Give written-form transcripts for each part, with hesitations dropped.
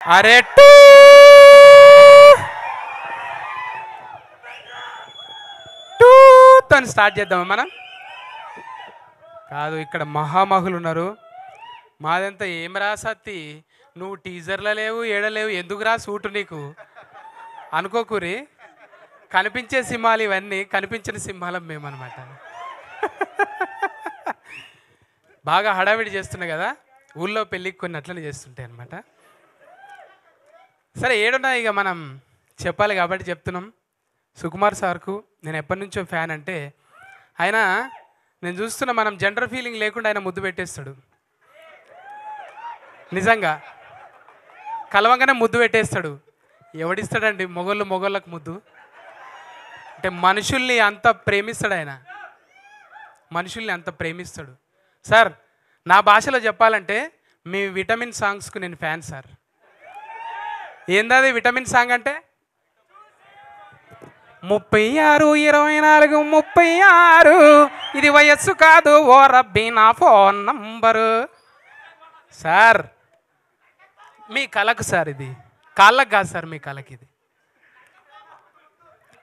అరే తను స్టార్ట్ చేద్దామా మనం? కాదు, ఇక్కడ మహామహులు ఉన్నారు. మాదంతా ఏం రాసత్తి, నువ్వు టీజర్లో లేవు, ఏడలేవు, ఎందుకురా సూటు నీకు అనుకోకూరి. కనిపించే సింహాలు ఇవన్నీ, కనిపించిన సింహాలం మేమన్నమాట. బాగా హడావిడి చేస్తున్నాయి కదా, ఊళ్ళో పెళ్ళికి కొన్ని అట్లనే చేస్తుంటాయి అనమాట. సరే, ఏడున్నా ఇక మనం చెప్పాలి కాబట్టి చెప్తున్నాం. సుకుమార్ సార్కు నేను ఎప్పటి నుంచో ఫ్యాన్. అంటే ఆయన, నేను చూస్తున్నా, మనం జెండర్ ఫీలింగ్ లేకుండా ఆయన ముద్దు పెట్టేస్తాడు. నిజంగా కలవంగానే ముద్దు పెట్టేస్తాడు. ఎవడిస్తాడండి మొగోళ్ళకు ముద్దు? అంటే మనుషుల్ని అంత ప్రేమిస్తాడు ఆయన, మనుషుల్ని అంత ప్రేమిస్తాడు. సార్, నా భాషలో చెప్పాలంటే మీ విటమిన్ సాంగ్స్కు నేను ఫ్యాన్ సార్. ఏందది విటమిన్ సాంగ్ అంటే? 36 24 36 ఇది వయస్సు కాదు ఓ రబ్బీ నా ఫోన్ నంబరు. సార్, మీ కళకు సార్, ఇది కాళ్ళకు కాదు సార్, మీ కళకి ఇది.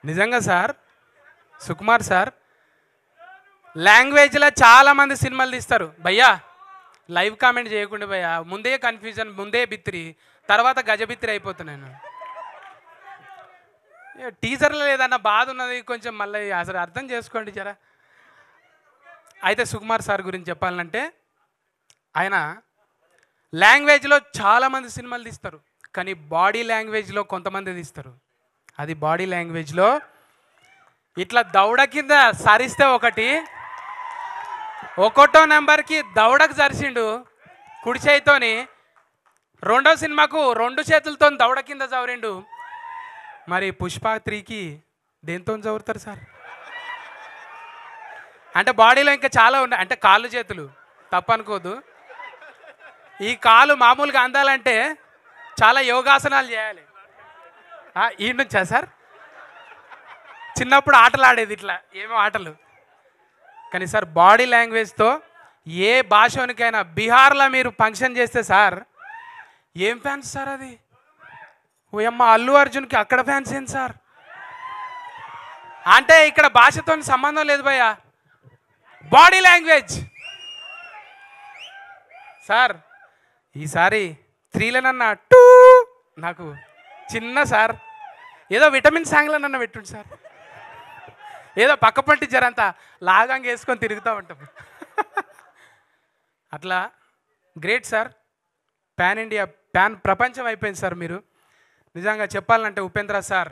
నిజంగా సార్, సుకుమార్ సార్ లాంగ్వేజ్లో చాలామంది సినిమాలు తీస్తారు భయ్యా. లైవ్ కామెంట్ చేయకుండా భయ్యా, ముందే కన్ఫ్యూజన్, ముందే బిత్తిరి, తర్వాత గజబిత్తిరి అయిపోతున్నాను. టీజర్లో లేదన్న బాధ ఉన్నది కొంచెం, మళ్ళీ అసలు అర్థం చేసుకోండి జరా. అయితే సుకుమార్ సార్ గురించి చెప్పాలంటే, ఆయన లాంగ్వేజ్లో చాలామంది సినిమాలు తీస్తారు, కానీ బాడీ లాంగ్వేజ్లో కొంతమంది తీస్తారు. అది బాడీ లాంగ్వేజ్లో ఇట్లా దౌడ కింద సరిస్తే ఒకటో నెంబర్కి దౌడకు సరిసిండు కుడి చేయితోని. రెండో సినిమాకు 2 చేతులతో దౌడ కింద చవరిండు. మరి పుష్ప 3కి దేంతో చదువుతారు సార్? అంటే బాడీలో ఇంకా చాలా ఉన్నాయి. అంటే కాళ్ళు చేతులు తప్పనుకోదు. ఈ కాలు మామూలుగా అందాలంటే చాలా యోగాసనాలు చేయాలి. ఈ నుంచా సార్? చిన్నప్పుడు ఆటలు ఆడేది ఇట్లా, ఏమో ఆటలు. కానీ సార్, బాడీ లాంగ్వేజ్తో ఏ భాషనికైనా, బీహార్లో మీరు ఫంక్షన్ చేస్తే సార్, ఏం ఫ్యాన్స్ సార్ అది? ఓయమ్మ, అల్లు అర్జున్కి అక్కడ ఫ్యాన్స్ ఏంటి సార్? అంటే ఇక్కడ భాషతో సంబంధం లేదు భయ్యా, బాడీ లాంగ్వేజ్. సార్, ఈసారి 3లనన్నా నాకు చిన్న సార్, ఏదో విటమిన్ సాంగ్లనన్నా పెట్టుండి సార్. ఏదో పక్క పంటి జరంతా లాగంగా వేసుకొని తిరుగుతూ ఉంటాం. అట్లా great sir. Pan India, pan ప్రపంచం అయిపోయింది సార్ మీరు. నిజంగా చెప్పాలంటే ఉపేంద్ర సార్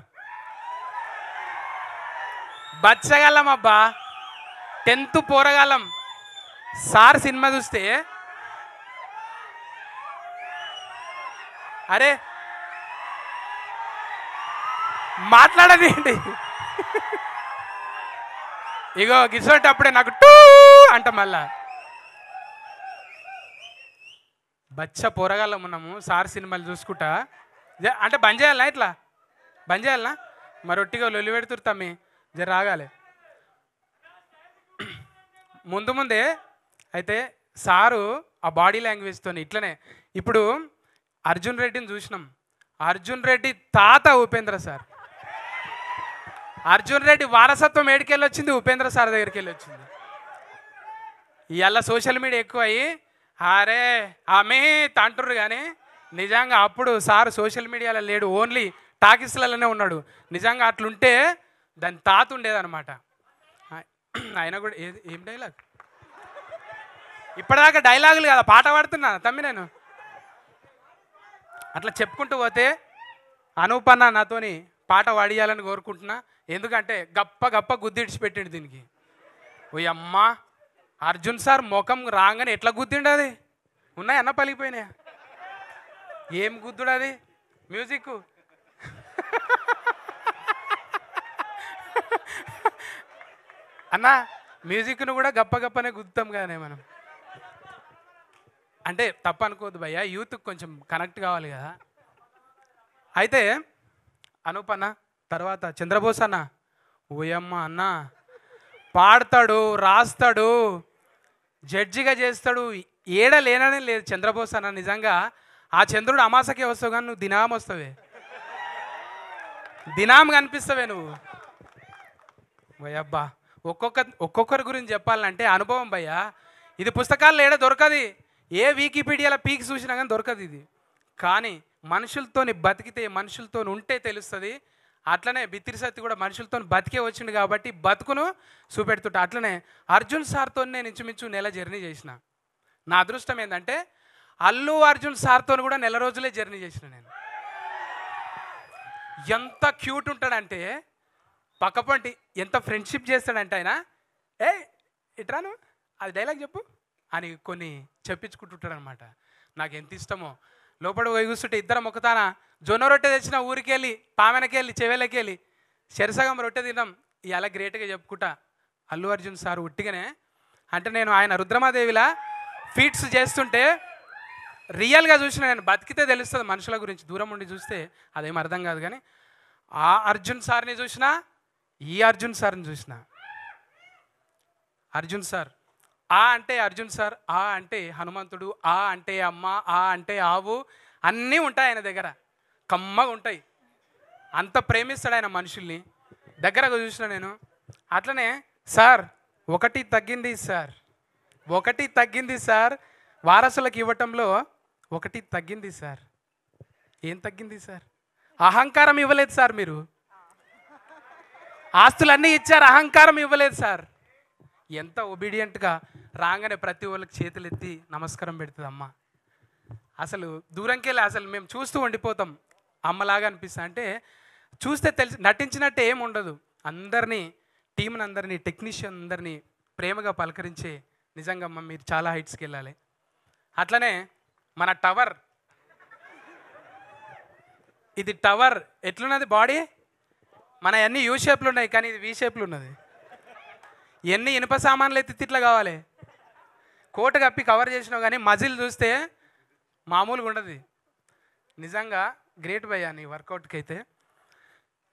బచ్చగలం అబ్బా, 10th పోరగాలం. సార్ సినిమా చూస్తే, అరే మాట్లాడదేంటి, ఇగో గిసోటప్పుడే నాకు అంట. మళ్ళా బచ్చ పోరగాళ్ళం ఉన్నాము సార్ సినిమాలు చూసుకుంటా. అంటే బంద్ చేయాలనా? ఇట్లా బంద్ చేయాలనా? మరి ఒట్టిగా లొల్లి పెడుతురు తమ్మి, జర రాగాలి ముందే. అయితే సారు ఆ బాడీ లాంగ్వేజ్తో ఇట్లనే. ఇప్పుడు అర్జున్ రెడ్డిని చూసినాం. అర్జున్ రెడ్డి తాత ఉపేంద్ర సార్. అర్జున్ రెడ్డి వారసత్వం ఏడికెళ్ళి వచ్చింది? ఉపేంద్ర సార్ దగ్గరికి వెళ్ళి వచ్చింది. ఇవాళ సోషల్ మీడియా ఎక్కువ అయ్యి అరే ఆమె తంటుర్రు, కానీ నిజంగా అప్పుడు సార్ సోషల్ మీడియాలో లేడు, ఓన్లీ టాకీస్లలోనే ఉన్నాడు. నిజంగా అట్లుంటే దాని తాత ఉండేదన్నమాట. ఆయన కూడా ఏం డైలాగ్, ఇప్పటిదాకా డైలాగులు కదా, పాట పాడుతున్నా తమ్మి నేను. అట్లా చెప్పుకుంటూ పోతే అనూపన్న నాతోని పాట పాడియాలని కోరుకుంటున్నా. ఎందుకంటే గప్ప గుద్దిడిచిపెట్టిండు దీనికి. ఓ అమ్మ, అర్జున్ సార్ ముఖం రాగానే ఎట్లా గుద్దిండు? అది ఉన్నాయన్న పలిగిపోయినాయా? ఏం గుద్దుడు అది? మ్యూజిక్ అన్న, మ్యూజిక్ను కూడా గప్పనే గుద్దుతాం కానీ మనం. అంటే తప్పు అనుకోవద్దు భయ్యా, యూత్కి కొంచెం కనెక్ట్ కావాలి కదా. అయితే అనూపన్న తర్వాత చంద్రబోస్ అన్న, ఓయమ్మ అన్న పాడతాడు, రాస్తాడు, జడ్జిగా చేస్తాడు, ఏడ లేననే లేదు చంద్రబోస్ అన్న. నిజంగా ఆ చంద్రుడు అమాసకే వస్తావు కానీ నువ్వు దినాం వస్తావే, దినాం కనిపిస్తావే నువ్వు. భయ్యబ్బా, ఒక్కొక్కరి గురించి చెప్పాలంటే అనుభవం భయ్యా. ఇది పుస్తకాల్లో ఏడ దొరకది, ఏ వికీపీడియాలో పీకి చూసినా కానీ దొరకదు ఇది. కానీ మనుషులతోని బతికితే, మనుషులతో ఉంటే తెలుస్తుంది. అట్లనే బిత్తిరి సత్తి కూడా మనుషులతో బతికే వచ్చిండు కాబట్టి బతుకును చూపెడుతుంటా. అట్లనే అర్జున్ సార్తో నేను ఇంచుమించు నెల జర్నీ చేసిన. నా అదృష్టం ఏంటంటే అల్లు అర్జున్ సార్తో కూడా నెల రోజులే జర్నీ చేసిన నేను. ఎంత క్యూట్ ఉంటాడంటే పక్కపంటి, ఎంత ఫ్రెండ్షిప్ చేస్తాడంటే ఆయన, ఏ ఇట్రాను అది డైలాగ్ చెప్పు అని కొన్ని చెప్పించుకుంటుంటాడు అనమాట. నాకు ఎంత ఇష్టమో. లోపల పోయి కూర్చుంటే ఇద్దరం ఒకతాన జొన్న రొట్టె తెచ్చిన ఊరికెళ్ళి, పామెనకెళ్ళి, చెవెలకెళ్ళి చెరసగం రొట్టె తిన్నాం. ఇలా గ్రేట్గా చెప్పుకుంటా అల్లు అర్జున్ సార్ ఉట్టిగానే. అంటే నేను ఆయన రుద్రమాదేవిలా ఫీట్స్ చేస్తుంటే రియల్గా చూసిన, నేను బతికితే తెలుస్తుంది మనుషుల గురించి, దూరం ఉండి చూస్తే అదేం అర్థం కాదు. కానీ ఆ అర్జున్ సార్ని చూసినా, ఈ అర్జున్ సార్ని చూసిన. అర్జున్ సార్ ఆ అంటే అర్జున్ సార్, ఆ అంటే హనుమంతుడు, ఆ అంటే అమ్మ, ఆ అంటే ఆవు, అన్నీ ఉంటాయి ఆయన దగ్గర, కమ్మగా ఉంటాయి. అంత ప్రేమిస్తాడు ఆయన మనుషుల్ని. దగ్గరగా చూసిన నేను. అట్లనే సార్ ఒకటి తగ్గింది సార్, ఒకటి తగ్గింది సార్, వారసులకు ఇవ్వటంలో ఒకటి తగ్గింది సార్. ఏం తగ్గింది సార్? అహంకారం ఇవ్వలేదు సార్. మీరు ఆస్తులన్నీ ఇచ్చారు, అహంకారం ఇవ్వలేదు సార్. ఎంత ఒబీడియంట్గా రాగానే ప్రతి వాళ్ళకి చేతులు ఎత్తి నమస్కారం పెడుతుంది అమ్మ. అసలు దూరంకి వెళ్ళి అసలు మేము చూస్తూ ఉండిపోతాం. అమ్మలాగా అనిపిస్తా. అంటే చూస్తే తెలిసి నటించినట్టే ఏమి ఉండదు. అందరినీ, టీంని అందరినీ, టెక్నీషియన్ అందరినీ ప్రేమగా పలకరించే నిజంగా అమ్మ మీరు చాలా హైట్స్కి వెళ్ళాలి. అట్లనే మన టవర్, ఇది టవర్ ఎట్లున్నది బాడీ, మన అన్ని యూ షేప్లు ఉన్నాయి కానీ ఇది వి షేప్లు ఉన్నది. ఎన్ని ఇనుప సామాన్లు ఎత్తి తిట్లా కావాలి, కోట కప్పి కవర్ చేసినావు కానీ మజిల్ చూస్తే మామూలుగా ఉండదు. నిజంగా గ్రేట్ భయ్యా నీ వర్కౌట్కి అయితే.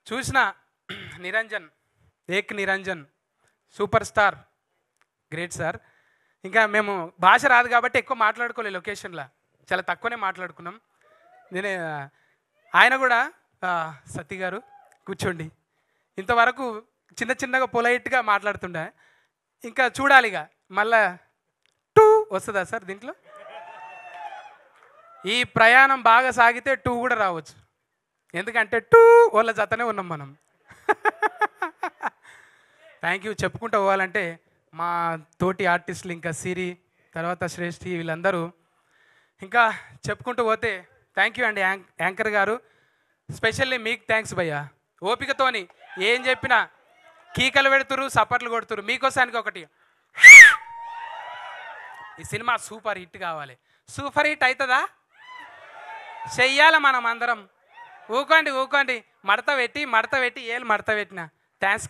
చూసిన నిరంజన్, ఏక్ Niranjan super star, great sir. ఇంకా మేము భాష రాదు కాబట్టి ఎక్కువ మాట్లాడుకోలేదు లొకేషన్లో, చాలా తక్కువనే మాట్లాడుకున్నాం. నేనే ఆయన కూడా సత్తి గారు కూర్చోండి, ఇంతవరకు చిన్న చిన్నగా పొలైట్గా మాట్లాడుతుండే. ఇంకా చూడాలిగా మళ్ళా టూ వస్తుందా సార్ దీంట్లో? ఈ ప్రయాణం బాగా సాగితే టూ కూడా రావచ్చు, ఎందుకంటే టూ వాళ్ళ జతనే ఉన్నాం మనం. Thank you. చెప్పుకుంటూ పోవాలంటే మా తోటి ఆర్టిస్టులు, ఇంకా సిరి, తర్వాత శ్రేష్ఠి, వీళ్ళందరూ ఇంకా చెప్పుకుంటూ పోతే థ్యాంక్ యూ అండి. యాంకర్ గారు స్పెషల్లీ మీకు థ్యాంక్స్ భయ్యా. ఓపికతోని ఏం చెప్పినా కీకలు పెడుతురు, సపర్లు కొడుతురు. మీకోసానికి ఒకటి, ఈ సినిమా సూపర్ హిట్ కావాలి. సూపర్ హిట్ అవుతుందా? చెయ్యాలి మనం అందరం. ఊకోండి ఊకోండి, మడత పెట్టి ఏళ్ళు మడత పెట్టిన. థ్యాంక్స్.